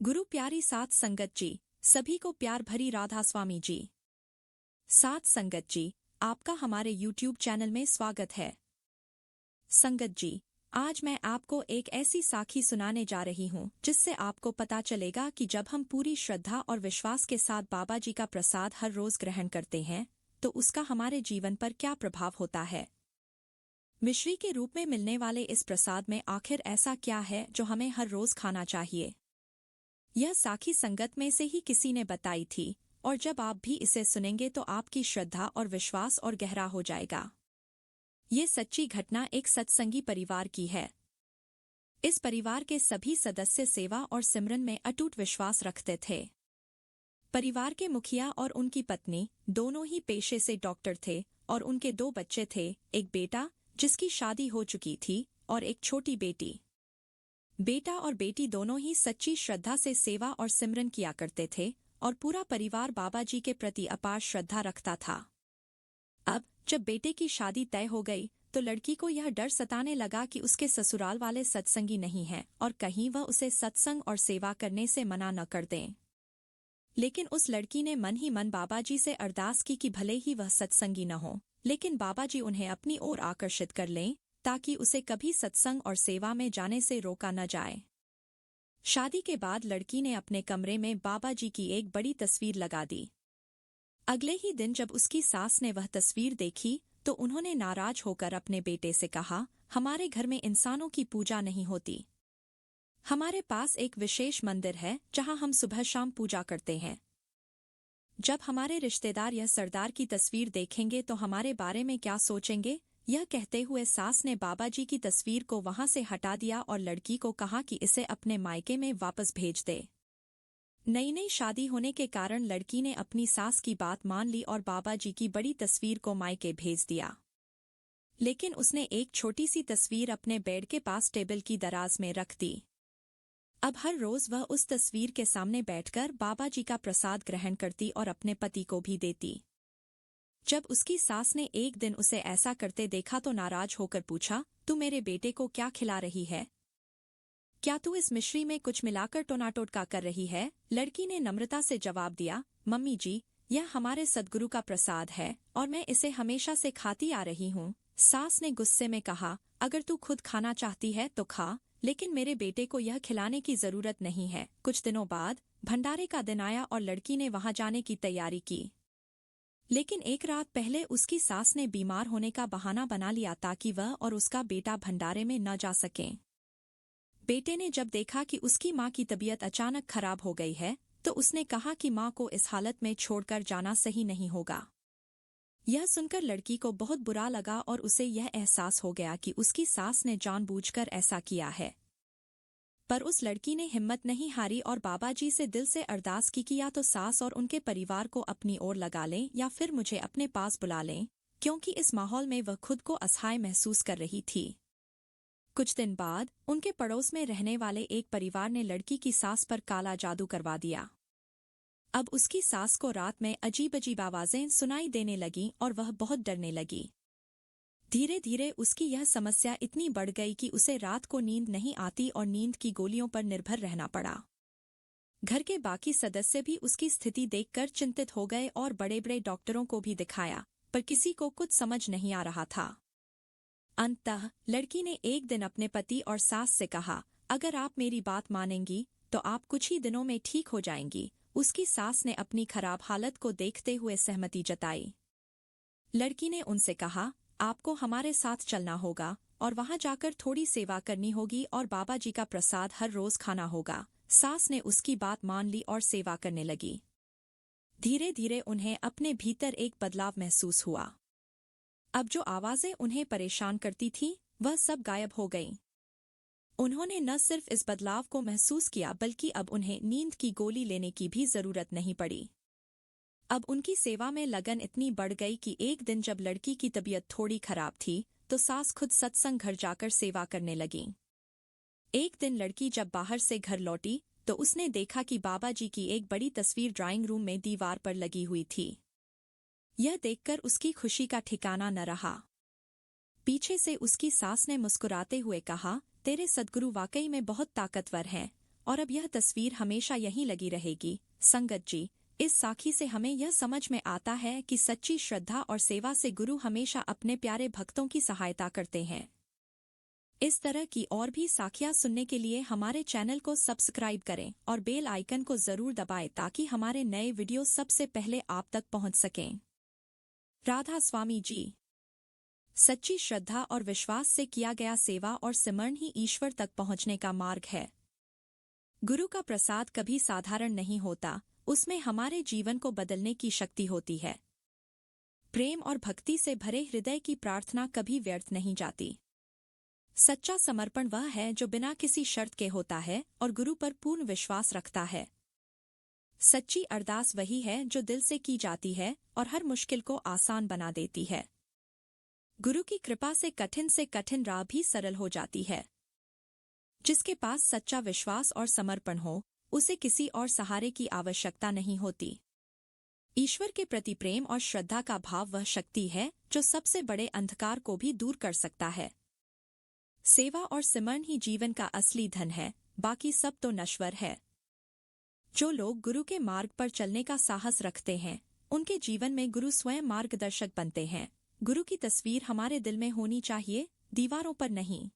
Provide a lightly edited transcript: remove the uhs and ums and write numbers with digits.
गुरु प्यारी सात संगत जी, सभी को प्यार भरी राधा स्वामी जी। सात संगत जी, आपका हमारे YouTube चैनल में स्वागत है। संगत जी, आज मैं आपको एक ऐसी साखी सुनाने जा रही हूँ जिससे आपको पता चलेगा कि जब हम पूरी श्रद्धा और विश्वास के साथ बाबा जी का प्रसाद हर रोज ग्रहण करते हैं तो उसका हमारे जीवन पर क्या प्रभाव होता है। मिश्री के रूप में मिलने वाले इस प्रसाद में आखिर ऐसा क्या है जो हमें हर रोज खाना चाहिए। यह साखी संगत में से ही किसी ने बताई थी और जब आप भी इसे सुनेंगे तो आपकी श्रद्धा और विश्वास और गहरा हो जाएगा। ये सच्ची घटना एक सत्संगी परिवार की है। इस परिवार के सभी सदस्य सेवा और सिमरन में अटूट विश्वास रखते थे। परिवार के मुखिया और उनकी पत्नी दोनों ही पेशे से डॉक्टर थे और उनके 2 बच्चे थे, एक बेटा जिसकी शादी हो चुकी थी और एक छोटी बेटी। बेटा और बेटी दोनों ही सच्ची श्रद्धा से सेवा और सिमरन किया करते थे और पूरा परिवार बाबा जी के प्रति अपार श्रद्धा रखता था। अब जब बेटे की शादी तय हो गई तो लड़की को यह डर सताने लगा कि उसके ससुराल वाले सत्संगी नहीं हैं और कहीं वह उसे सत्संग और सेवा करने से मना न कर दें। लेकिन उस लड़की ने मन ही मन बाबा जी से अरदास की कि भले ही वह सत्संगी न हो, लेकिन बाबा जी उन्हें अपनी ओर आकर्षित कर लें ताकि उसे कभी सत्संग और सेवा में जाने से रोका न जाए। शादी के बाद लड़की ने अपने कमरे में बाबा जी की एक बड़ी तस्वीर लगा दी। अगले ही दिन जब उसकी सास ने वह तस्वीर देखी तो उन्होंने नाराज होकर अपने बेटे से कहा, हमारे घर में इंसानों की पूजा नहीं होती। हमारे पास एक विशेष मंदिर है जहां हम सुबह शाम पूजा करते हैं। जब हमारे रिश्तेदार यह सरदार की तस्वीर देखेंगे तो हमारे बारे में क्या सोचेंगे। यह कहते हुए सास ने बाबा जी की तस्वीर को वहां से हटा दिया और लड़की को कहा कि इसे अपने मायके में वापस भेज दे। नई शादी होने के कारण लड़की ने अपनी सास की बात मान ली और बाबा जी की बड़ी तस्वीर को मायके भेज दिया। लेकिन उसने एक छोटी सी तस्वीर अपने बेड के पास टेबल की दराज में रख दी। अब हर रोज वह उस तस्वीर के सामने बैठकर बाबा जी का प्रसाद ग्रहण करती और अपने पति को भी देती। जब उसकी सास ने एक दिन उसे ऐसा करते देखा तो नाराज होकर पूछा, तू मेरे बेटे को क्या खिला रही है? क्या तू इस मिश्री में कुछ मिलाकर टोना-टोटका कर रही है? लड़की ने नम्रता से जवाब दिया, मम्मी जी, यह हमारे सद्गुरु का प्रसाद है और मैं इसे हमेशा से खाती आ रही हूँ। सास ने गुस्से में कहा, अगर तू खुद खाना चाहती है तो खा, लेकिन मेरे बेटे को यह खिलाने की जरूरत नहीं है। कुछ दिनों बाद भंडारे का दिन आया और लड़की ने वहां जाने की तैयारी की। लेकिन एक रात पहले उसकी सास ने बीमार होने का बहाना बना लिया ताकि वह और उसका बेटा भंडारे में न जा सकें। बेटे ने जब देखा कि उसकी मां की तबीयत अचानक खराब हो गई है तो उसने कहा कि मां को इस हालत में छोड़कर जाना सही नहीं होगा। यह सुनकर लड़की को बहुत बुरा लगा और उसे यह एहसास हो गया कि उसकी सास ने जानबूझकर ऐसा किया है। पर उस लड़की ने हिम्मत नहीं हारी और बाबा जी से दिल से अरदास की कि या तो सास और उनके परिवार को अपनी ओर लगा लें या फिर मुझे अपने पास बुला लें, क्योंकि इस माहौल में वह खुद को असहाय महसूस कर रही थी। कुछ दिन बाद उनके पड़ोस में रहने वाले एक परिवार ने लड़की की सास पर काला जादू करवा दिया। अब उसकी सास को रात में अजीब अजीब आवाजें सुनाई देने लगीं और वह बहुत डरने लगी। धीरे धीरे उसकी यह समस्या इतनी बढ़ गई कि उसे रात को नींद नहीं आती और नींद की गोलियों पर निर्भर रहना पड़ा। घर के बाकी सदस्य भी उसकी स्थिति देखकर चिंतित हो गए और बड़े बड़े डॉक्टरों को भी दिखाया, पर किसी को कुछ समझ नहीं आ रहा था। अंततः लड़की ने एक दिन अपने पति और सास से कहा, अगर आप मेरी बात मानेंगी तो आप कुछ ही दिनों में ठीक हो जाएंगी। उसकी सास ने अपनी खराब हालत को देखते हुए सहमति जताई। लड़की ने उनसे कहा, आपको हमारे साथ चलना होगा और वहां जाकर थोड़ी सेवा करनी होगी और बाबा जी का प्रसाद हर रोज खाना होगा। सास ने उसकी बात मान ली और सेवा करने लगी। धीरे धीरे उन्हें अपने भीतर एक बदलाव महसूस हुआ। अब जो आवाजें उन्हें परेशान करती थीं, वह सब गायब हो गईं। उन्होंने न सिर्फ इस बदलाव को महसूस किया बल्कि अब उन्हें नींद की गोली लेने की भी जरूरत नहीं पड़ी। अब उनकी सेवा में लगन इतनी बढ़ गई कि एक दिन जब लड़की की तबीयत थोड़ी खराब थी तो सास खुद सत्संग घर जाकर सेवा करने लगीं। एक दिन लड़की जब बाहर से घर लौटी तो उसने देखा कि बाबा जी की एक बड़ी तस्वीर ड्राइंग रूम में दीवार पर लगी हुई थी। यह देखकर उसकी खुशी का ठिकाना न रहा। पीछे से उसकी सास ने मुस्कुराते हुए कहा, तेरे सद्गुरु वाकई में बहुत ताकतवर हैं और अब यह तस्वीर हमेशा यहीं लगी रहेगी। संगत जी, इस साखी से हमें यह समझ में आता है कि सच्ची श्रद्धा और सेवा से गुरु हमेशा अपने प्यारे भक्तों की सहायता करते हैं। इस तरह की और भी साखियां सुनने के लिए हमारे चैनल को सब्सक्राइब करें और बेल आइकन को जरूर दबाएं ताकि हमारे नए वीडियो सबसे पहले आप तक पहुंच सकें। राधा स्वामी जी। सच्ची श्रद्धा और विश्वास से किया गया सेवा और सिमरन ही ईश्वर तक पहुंचने का मार्ग है। गुरु का प्रसाद कभी साधारण नहीं होता, उसमें हमारे जीवन को बदलने की शक्ति होती है। प्रेम और भक्ति से भरे हृदय की प्रार्थना कभी व्यर्थ नहीं जाती। सच्चा समर्पण वह है जो बिना किसी शर्त के होता है और गुरु पर पूर्ण विश्वास रखता है। सच्ची अरदास वही है जो दिल से की जाती है और हर मुश्किल को आसान बना देती है। गुरु की कृपा से कठिन राह भी सरल हो जाती है। जिसके पास सच्चा विश्वास और समर्पण हो, उसे किसी और सहारे की आवश्यकता नहीं होती। ईश्वर के प्रति प्रेम और श्रद्धा का भाव वह शक्ति है जो सबसे बड़े अंधकार को भी दूर कर सकता है। सेवा और सिमरन ही जीवन का असली धन है, बाकी सब तो नश्वर है। जो लोग गुरु के मार्ग पर चलने का साहस रखते हैं, उनके जीवन में गुरु स्वयं मार्गदर्शक बनते हैं। गुरु की तस्वीर हमारे दिल में होनी चाहिए, दीवारों पर नहीं।